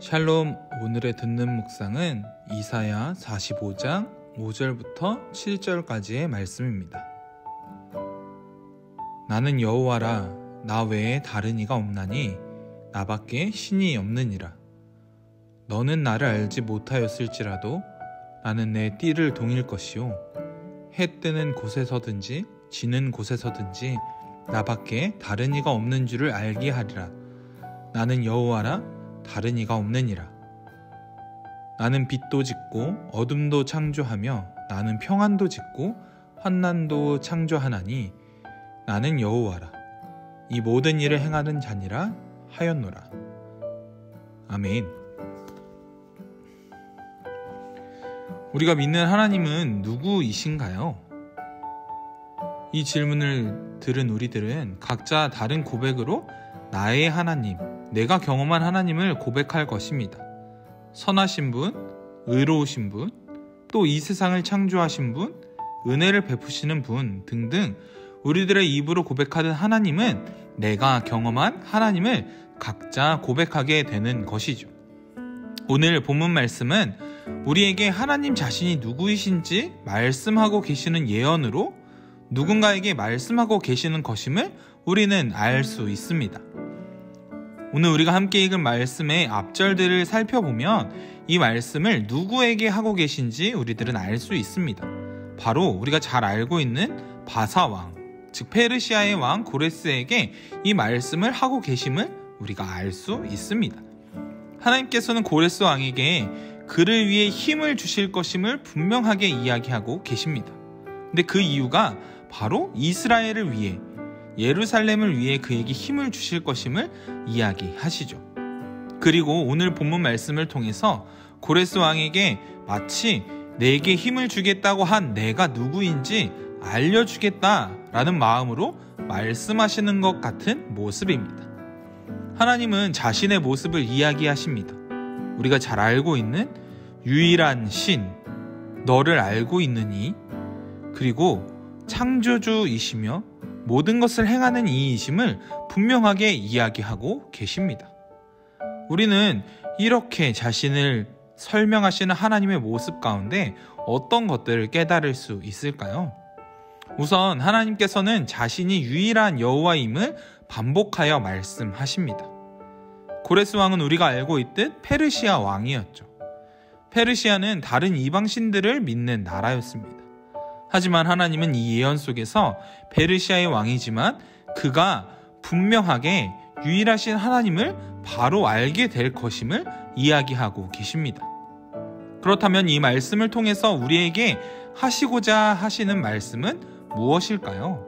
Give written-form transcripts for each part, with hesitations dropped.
샬롬. 오늘의 듣는 묵상은 이사야 45장 5절부터 7절까지의 말씀입니다. 나는 여호와라, 나 외에 다른 이가 없나니 나밖에 신이 없느니라. 너는 나를 알지 못하였을지라도 나는 내 띠를 동일 것이요 해 뜨는 곳에서든지 지는 곳에서든지 나밖에 다른 이가 없는 줄을 알게 하리라. 나는 여호와라, 다른 이가 없느니라. 나는 빛도 짓고 어둠도 창조하며 나는 평안도 짓고 환난도 창조하나니 나는 여호와라. 이 모든 일을 행하는 자니라 하였노라. 아멘. 우리가 믿는 하나님은 누구이신가요? 이 질문을 들은 우리들은 각자 다른 고백으로 나의 하나님, 내가 경험한 하나님을 고백할 것입니다. 선하신 분, 의로우신 분, 또 이 세상을 창조하신 분, 은혜를 베푸시는 분 등등 우리들의 입으로 고백하는 하나님은 내가 경험한 하나님을 각자 고백하게 되는 것이죠. 오늘 본문 말씀은 우리에게 하나님 자신이 누구이신지 말씀하고 계시는 예언으로 누군가에게 말씀하고 계시는 것임을 우리는 알 수 있습니다. 오늘 우리가 함께 읽은 말씀의 앞절들을 살펴보면 이 말씀을 누구에게 하고 계신지 우리들은 알 수 있습니다. 바로 우리가 잘 알고 있는 바사왕, 즉 페르시아의 왕 고레스에게 이 말씀을 하고 계심을 우리가 알 수 있습니다. 하나님께서는 고레스 왕에게 그를 위해 힘을 주실 것임을 분명하게 이야기하고 계십니다. 근데 그 이유가 바로 이스라엘을 위해, 예루살렘을 위해 그에게 힘을 주실 것임을 이야기하시죠. 그리고 오늘 본문 말씀을 통해서 고레스 왕에게 마치 내게 힘을 주겠다고 한 내가 누구인지 알려주겠다라는 마음으로 말씀하시는 것 같은 모습입니다. 하나님은 자신의 모습을 이야기하십니다. 우리가 잘 알고 있는 유일한 신, 너를 알고 있느니, 그리고 창조주이시며 모든 것을 행하는 이이심을 분명하게 이야기하고 계십니다. 우리는 이렇게 자신을 설명하시는 하나님의 모습 가운데 어떤 것들을 깨달을 수 있을까요? 우선 하나님께서는 자신이 유일한 여호와임을 반복하여 말씀하십니다. 고레스 왕은 우리가 알고 있듯 페르시아 왕이었죠. 페르시아는 다른 이방신들을 믿는 나라였습니다. 하지만 하나님은 이 예언 속에서 페르시아의 왕이지만 그가 분명하게 유일하신 하나님을 바로 알게 될 것임을 이야기하고 계십니다. 그렇다면 이 말씀을 통해서 우리에게 하시고자 하시는 말씀은 무엇일까요?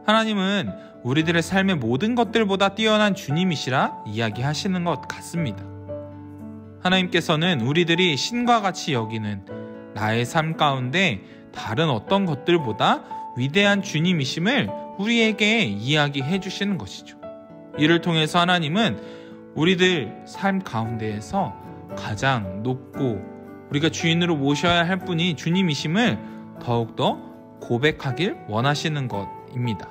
하나님은 우리들의 삶의 모든 것들보다 뛰어난 주님이시라 이야기하시는 것 같습니다. 하나님께서는 우리들이 신과 같이 여기는 나의 삶 가운데 다른 어떤 것들보다 위대한 주님이심을 우리에게 이야기해 주시는 것이죠. 이를 통해서 하나님은 우리들 삶 가운데에서 가장 높고 우리가 주인으로 모셔야 할 분이 주님이심을 더욱더 고백하길 원하시는 것입니다.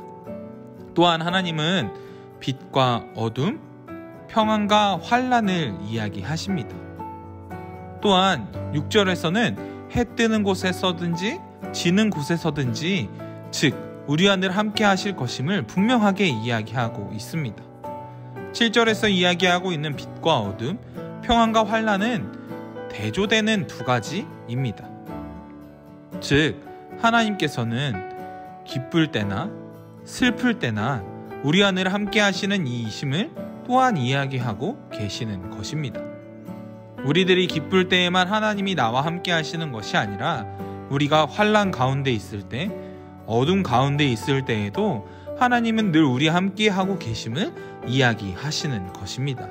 또한 하나님은 빛과 어둠, 평안과 환난을 이야기하십니다. 또한 6절에서는 해 뜨는 곳에서든지 지는 곳에서든지 즉 우리와 늘 함께 하실 것임을 분명하게 이야기하고 있습니다. 7절에서 이야기하고 있는 빛과 어둠, 평안과 환난은 대조되는 두 가지입니다. 즉 하나님께서는 기쁠 때나 슬플 때나 우리와 늘 함께 하시는 이이심을 또한 이야기하고 계시는 것입니다. 우리들이 기쁠 때에만 하나님이 나와 함께 하시는 것이 아니라 우리가 환난 가운데 있을 때, 어둠 가운데 있을 때에도 하나님은 늘 우리와 함께 하고 계심을 이야기하시는 것입니다.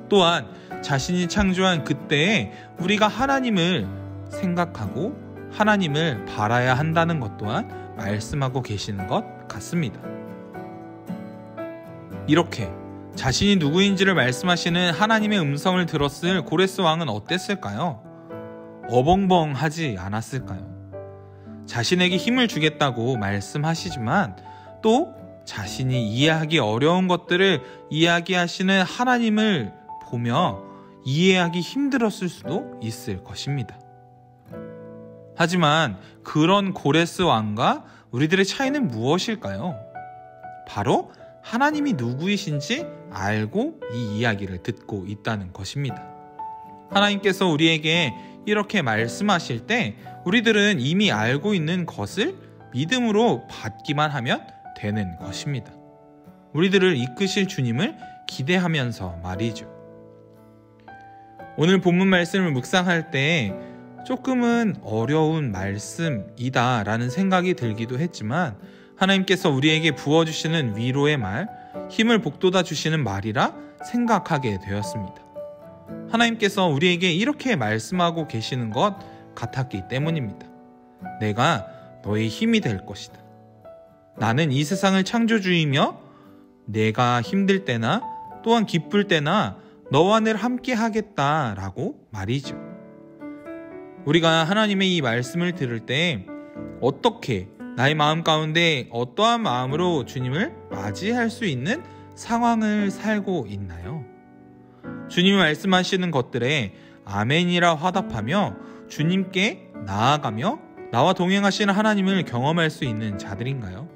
또한 자신이 창조한 그때에 우리가 하나님을 생각하고 하나님을 바라야 한다는 것 또한 말씀하고 계시는 것 같습니다. 이렇게 자신이 누구인지를 말씀하시는 하나님의 음성을 들었을 고레스 왕은 어땠을까요? 어벙벙하지 않았을까요? 자신에게 힘을 주겠다고 말씀하시지만 또 자신이 이해하기 어려운 것들을 이야기하시는 하나님을 보며 이해하기 힘들었을 수도 있을 것입니다. 하지만 그런 고레스 왕과 우리들의 차이는 무엇일까요? 바로 하나님이 누구이신지 알고 이 이야기를 듣고 있다는 것입니다. 하나님께서 우리에게 이렇게 말씀하실 때 우리들은 이미 알고 있는 것을 믿음으로 받기만 하면 되는 것입니다. 우리들을 이끄실 주님을 기대하면서 말이죠. 오늘 본문 말씀을 묵상할 때 조금은 어려운 말씀이다 라는 생각이 들기도 했지만 하나님께서 우리에게 부어주시는 위로의 말, 힘을 북돋아 주시는 말이라 생각하게 되었습니다. 하나님께서 우리에게 이렇게 말씀하고 계시는 것 같았기 때문입니다. 내가 너의 힘이 될 것이다. 나는 이 세상을 창조주이며 내가 힘들 때나 또한 기쁠 때나 너와 늘 함께 하겠다라고 말이죠. 우리가 하나님의 이 말씀을 들을 때 어떻게 나의 마음 가운데 어떠한 마음으로 주님을 맞이할 수 있는 상황을 살고 있나요? 주님이 말씀하시는 것들에 아멘이라 화답하며 주님께 나아가며 나와 동행하시는 하나님을 경험할 수 있는 자들인가요?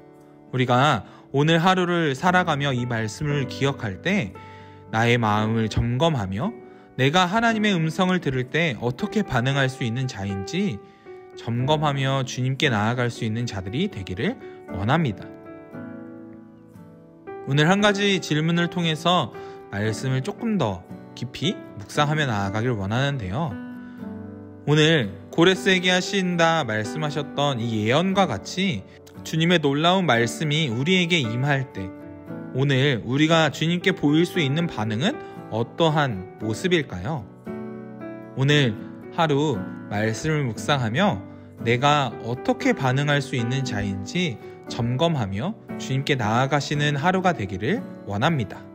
우리가 오늘 하루를 살아가며 이 말씀을 기억할 때 나의 마음을 점검하며 내가 하나님의 음성을 들을 때 어떻게 반응할 수 있는 자인지 점검하며 주님께 나아갈 수 있는 자들이 되기를 원합니다. 오늘 한 가지 질문을 통해서 말씀을 조금 더 깊이 묵상하며 나아가길 원하는데요. 오늘 고레스에게 하신다 말씀하셨던 이 예언과 같이 주님의 놀라운 말씀이 우리에게 임할 때 오늘 우리가 주님께 보일 수 있는 반응은 어떠한 모습일까요? 오늘 하루 말씀을 묵상하며 내가 어떻게 반응할 수 있는 자인지 점검하며 주님께 나아가시는 하루가 되기를 원합니다.